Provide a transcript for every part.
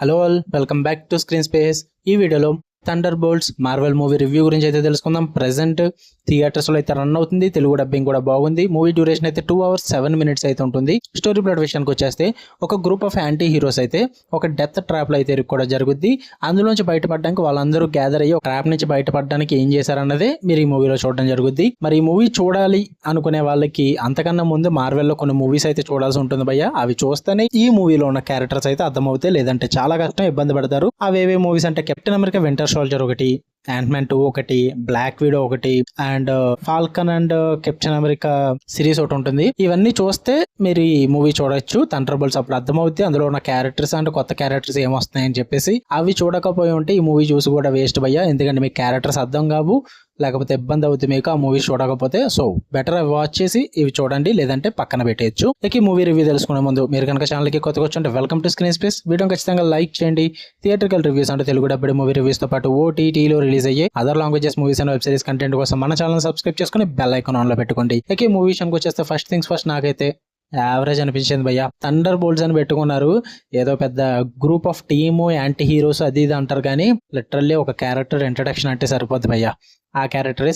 Hello all, welcome back to screen space. ఈ వీడియోలో thunder bolts Marvel movie review గురించి అయితే తెలుసుకుందాం. ప్రెసెంట్ థియేటర్స్లో అయితే రన్ అవుతుంది. తెలుగు డబ్బింగ్ కూడా బాగుంది. మూవీ డ్యూరేషన్ అయితే 2 hours 7 minutes అయితే ఉంటుంది. స్టోరీ ప్లాట్ విషయానికి వచ్చేస్తే ఒక గ్రూప్ ఆఫ్ యాంటీ హీరోస్ అయితే ఒక డెత్ ట్రాప్లో అయితే ఇరుక్కోవడం జరుగుద్ది. అందులోంచి బయటపడడానికి వాళ్ళందరూ గ్యాదర్ అయ్యి ఒక ట్రాప్ నుంచి బయటపడడానికి ఏం చేశారన్నదే మీరు ఈ మూవీలో చూడడం జరుగుద్ది. మరి ఈ మూవీ చూడాలి అనుకునే వాళ్ళకి అంతకన్నా ముందు మార్వెల్లో కొన్ని మూవీస్ అయితే చూడాల్సి ఉంటుంది భయ్య. అవి చూస్తేనే ఈ మూవీలో ఉన్న క్యారెక్టర్స్ అయితే అర్థమవుతాయి, లేదంటే చాలా కష్టం, ఇబ్బంది పడతారు. అవేవే మూవీస్ అంటే కెప్టెన్ అమెరికా వింటర్ సోల్జర్ ఒకటి, యాంట్‌మ్యాన్ 2 ఒకటి, బ్లాక్ విడో ఒకటి, and Falcon and captain America series ఒకటి ఉంటుంది. ఇవన్నీ చూస్తే మీరు ఈ మూవీ చూడొచ్చు. థండర్ బోల్ట్స్ అప్పుడు అర్థమవుతుంది అందులో ఉన్న క్యారెక్టర్స్ అండ్ కొత్త క్యారెక్టర్స్ ఏమొస్తున్నాయని చెప్పేసి. అవి చూడకపోయి ఉంటే ఈ మూవీ చూసి కూడా వేస్ట్ భయ్యా, ఎందుకంటే మీకు క్యారెక్టర్స్ అర్థం కావు, లేకపోతే ఇబ్బంది అవుతుంది మీకు ఆ మూవీ చూడకపోతే. సో బెటర్ అవి వాచ్ చేసి ఇవి చూడండి, లేదంటే పక్కన పెట్టేయచ్చు. ఇక ఈ మూవీ రివ్యూ తెలుసుకునే ముందు మీరు కనుక ఛానల్కి కొత్తగా వచ్చి welcome to screen space. Video ఖచ్చితంగా లైక్ చేయండి. థియేట్రికల్ రివ్యూస్ అంటే తెలుగు డబ్బుడి మూవీ రివ్యూస్ తో పాటు ఓటీటీలో రిలీజ్ అయ్యే other languages movies and web series content కోసం మన ఛానల్ సబ్స్క్రైబ్ చేసుకుని బెల్ ఐకాన్ ఆన్ లో పెట్టుకోండి. ఇక ఈ మూవీ విషయానికి వచ్చేస్తే ఫస్ట్ థింగ్స్ ఫస్ట్, నాకైతే యావరేజ్ అనిపించింది భయ్య. థండర్ బోల్ట్స్ అని పెట్టుకున్నారు, ఏదో పెద్ద group of team anti heroes అది ఇది అంటారు, కానీ లిటరల్లీ ఒక క్యారెక్టర్ ఇంట్రడక్షన్ అంటే సరిపోద్ది భయ్య. ఆ క్యారెక్టరే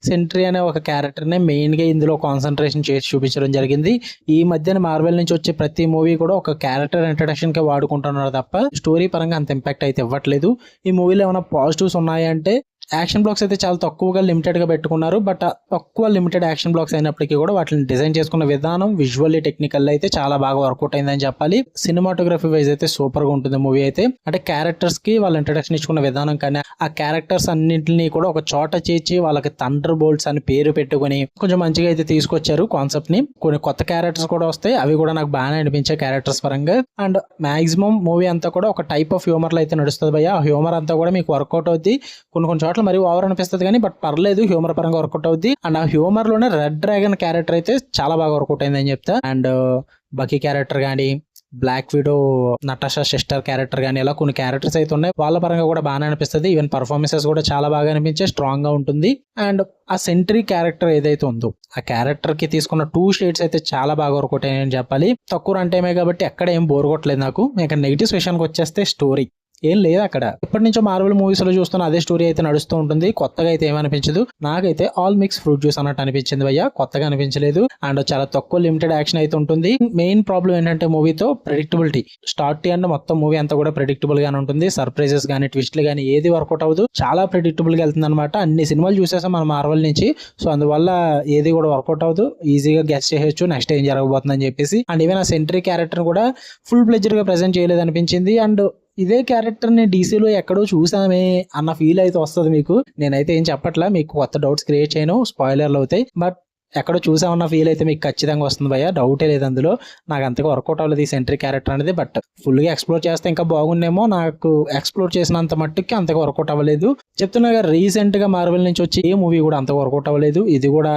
సెంట్రీ అనే ఒక క్యారెక్టర్నే మెయిన్గా ఇందులో కాన్సన్ట్రేషన్ చేసి చూపించడం జరిగింది. ఈ మధ్యన మార్వెల్ నుంచి వచ్చే ప్రతి మూవీ కూడా ఒక క్యారెక్టర్ ఇంట్రడక్షన్కే వాడుకుంటున్నారు తప్ప స్టోరీ పరంగా అంత ఇంపాక్ట్ అయితే ఇవ్వట్లేదు. ఈ మూవీలో ఏమైనా పాజిటివ్స్ ఉన్నాయంటే యాక్షన్ బ్లాక్స్ అయితే చాలా తక్కువగా లిమిటెడ్గా పెట్టుకున్నారు. బట్ తక్కువ లిమిటెడ్ యాక్షన్ బ్లాక్స్ అయినప్పటికీ కూడా వాటిని డిజైన్ చేసుకున్న విధానం విజువల్లీ టెక్నికల్ అయితే చాలా బాగా వర్కౌట్ అయిందని చెప్పాలి. సినిమాటోగ్రఫీ వైజ్ అయితే సూపర్ గా ఉంటుంది మూవీ అయితే. అంటే క్యారెక్టర్స్ కి వాళ్ళ ఇంట్రడక్షన్ ఇచ్చుకున్న విధానం కానీ ఆ క్యారెక్టర్స్ అన్నింటినీ కూడా ఒక చోట చేర్చి వాళ్ళకి థండర్ బోల్ట్స్ అని పేరు పెట్టుకుని కొంచెం మంచిగా అయితే తీసుకొచ్చారు కాన్సెప్ట్ ని. కొన్ని కొత్త క్యారెక్టర్స్ కూడా వస్తాయి, అవి కూడా నాకు బాగానే అనిపించే క్యారెక్టర్స్ పరంగా. అండ్ మాక్సిమం మూవీ అంతా కూడా ఒక టైప్ ఆఫ్ హ్యూమర్ లో అయితే నడుస్తుంది భయ్య. ఆ హ్యూమర్ అంతా కూడా మీకు వర్కౌట్ అవుద్ది. కొన్ని చోట్ల మరి ఓవర్ అనిపిస్తుంది కానీ బట్ పర్లేదు, హ్యూమర్ పరంగా వర్కౌట్ అవుద్ది. అండ్ ఆ హ్యూమర్ లోనే రెడ్ డ్రాగన్ క్యారెక్టర్ అయితే చాలా బాగా వర్కౌట్ అయిందని చెప్తా. అండ్ బకీ క్యారెక్టర్ కానీ, Black Widow Natasha sister character కానీ, ఇలా కొన్ని క్యారెక్టర్స్ అయితే ఉన్నాయి, వాళ్ళ పరంగా కూడా బాగానే అనిపిస్తుంది. ఈవెన్ పర్ఫార్మెన్సెస్ కూడా చాలా బాగా అనిపించే స్ట్రాంగ్ గా ఉంటుంది. అండ్ ఆ సెంట్రీ క్యారెక్టర్ ఏదైతే ఉందో ఆ క్యారెక్టర్ కి తీసుకున్న 2 shades అయితే చాలా బాగా వర్కౌట్ అయ్యాయని చెప్పాలి. తక్కువ రన్ టైమే కాబట్టి ఎక్కడ ఏం బోర్ కొట్టలేదు నాకు. ఇక నెగిటివ్స్ విషయానికి వచ్చేస్తే స్టోరీ ఏం లేదు అక్కడ. ఇప్పటి నుంచో మార్వెల్ మూవీస్ లో చూస్తున్న అదే స్టోరీ అయితే నడుస్తూ ఉంటుంది. కొత్తగా అయితే ఏమనిపించదు. నాకైతే ఆల్ మిక్స్ ఫ్రూట్ జ్యూస్ అన్నట్టు అనిపించింది భయ్య, కొత్తగా అనిపించలేదు. అండ్ చాలా తక్కువ లిమిటెడ్ యాక్షన్ అయితే ఉంటుంది. మెయిన్ ప్రాబ్లం ఏంటంటే మూవీతో ప్రెడిక్టబిలిటీ. స్టార్ట్ టు ఎండ్ మొత్తం మూవీ అంతా కూడా ప్రెడిక్టబుల్ గానే ఉంటుంది. సర్ప్రైజెస్ కానీ, ట్విస్ట్లు కానీ ఏది వర్కౌట్ అవ్వదు. చాలా ప్రెడిక్టబుల్ గా వెళ్తుంది అనమాట. అన్ని సినిమాలు చూసేసాం మన మార్వెల్ నుంచి, సో అందువల్ల ఏది కూడా వర్కౌట్ అవ్వదు. ఈజీగా గెస్ చేయొచ్చు నెక్స్ట్ ఏం జరగబోతుందని చెప్పేసి. అండ్ ఈవెన్ ఆ సెంట్రీ క్యారెక్టర్ కూడా ఫుల్ ప్లెజర్ గా ప్రెజెంట్ చేయలేదు అనిపించింది. అండ్ ఇదే క్యారెక్టర్ ని డీసీలో ఎక్కడో చూసామే అన్న ఫీల్ అయితే వస్తుంది మీకు. నేనైతే ఏం చెప్పట్లా, మీకు కొత్త డౌట్స్ క్రియేట్ చేయను, స్పాయిలర్లు అవుతాయి. బట్ ఎక్కడో చూసామన్న ఫీల్ అయితే మీకు ఖచ్చితంగా వస్తుంది భయ్య, డౌటే లేదు అందులో. నాకు అంతగా వర్కౌట్ అవ్వలేదు ఈ సెంట్రీ క్యారెక్టర్ అనేది. బట్ ఫుల్ గా ఎక్స్ప్లోర్ చేస్తే ఇంకా బాగుండేమో. నాకు ఎక్స్ప్లోర్ చేసినంత మట్టుకి అంతగా వర్కౌట్ అవ్వలేదు. చెప్తున్నా రీసెంట్ గా మార్వెల్ నుంచి వచ్చి ఏ మూవీ కూడా అంత వర్కౌట్ అవ్వలేదు. ఇది కూడా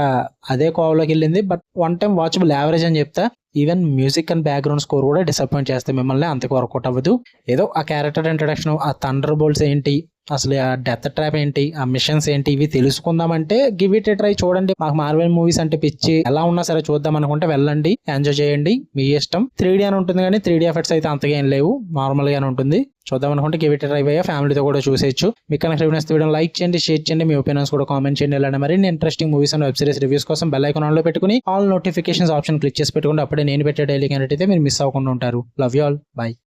అదే కోవలోకి వెళ్ళింది. But one time watchable average అని చెప్తా. Even music and background score కూడా డిసప్పాయింట్ చేస్తే మిమ్మల్ని అంతకు వర్కౌట్ అవ్వదు. ఏదో ఆ క్యారెక్టర్ ఇంట్రడక్షన్, ఆ థండర్ బోల్ట్స్ ఏంటి, అసలు ఆ డెత్ ట్రాప్ ఏంటి, ఆ మిషన్స్ ఏంటి, ఇవి తెలుసుకుందామంటే గివ్ ఇట్ ఏ ట్రై చూడండి. మాకు మార్వెల్ మూవీస్ అంటే పిచ్చి, ఎలా ఉన్నా సరే చూద్దాం అనుకుంటే వెళ్ళండి, ఎంజాయ్ చేయండి, మీ ఇష్టం. 3D అని ఉంటుంది కానీ 3D ఎఫెక్ట్స్ అయితే అంతగా ఏం లేవు, నార్మల్ గానే ఉంటుంది. చూద్దాం అనుకుంటే గివ్ ఇట్ ఏ ట్రై అయ్యా, ఫ్యామిలీతో కూడా చూసేయచ్చు. మీకు కనుక వీడియో లైక్ చేయండి, షేర్ చేయండి, మీ ఒపీనియన్స్ కూడా కామెంట్ చేయండి. ఇలాంటి మరిన్ని interesting movies and web series reviews కోసం బెల్ ఐకాన్ ఆన్ లో పెట్టుకుని ఆల్ నోటిఫికేషన్స్ ఆప్షన్ క్లిక్ చేసి పెట్టుకుంటే అప్పుడే నేను పెట్టే డైలీ కంటెంట్ అయితే మీరు మిస్ అవ్వకుండా ఉంటారు. Love you all, by.